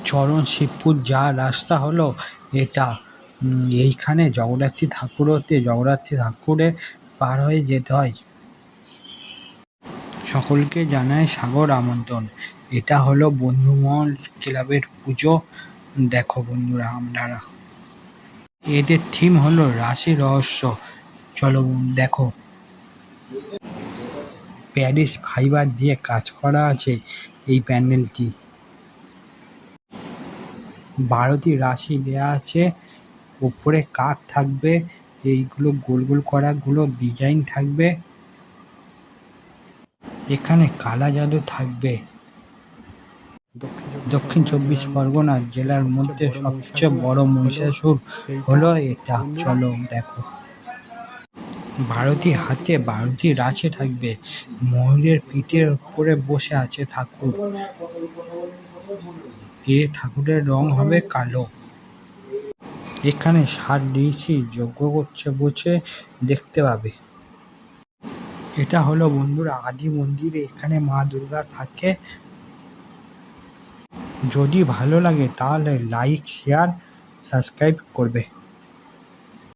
চরণ শিবপুর যাওয়ার রাস্তা হলো এটা। এইখানে জগদ্ধাত্রী ঠাকুরে পার হয়ে যেতে হয়। সকলকে জানায় সাগর আমন্ত্রণ। এটা হলো বন্ধুমহল ক্লাবের পুজো। দেখো বন্ধুরা, আপনারা এদের থিম হলো রাশি রহস্য। চলো দেখো, প্যারিস ফাইবার দিয়ে কাজ করা আছে এই প্যান্ডেলটি। 12টি রাশি দেয়া আছে, উপরে কাক থাকবে, এইগুলো গোল গোল করা গুলো ডিজাইন থাকবে, এখানে কালা জাদু থাকবে। দক্ষিণ চব্বিশ পরগনা জেলার মধ্যে সবচেয়ে বড় মহিষাসুর হলো এটা। চলো দেখো, 12টি হাতে 12টি রাশি থাকবে, ময়ূরের পিঠের উপরে বসে আছে ঠাকুর। ঠাকুরের রং হবে কালো। এখানে 7 ঋষি যজ্ঞ করছে বসে দেখতে পাবে। এটা হলো বন্ধুরা আদি মন্দির, এখানে মা দুর্গা থাকে। যদি ভালো লাগে তাহলে লাইক, শেয়ার, সাবস্ক্রাইব করবে।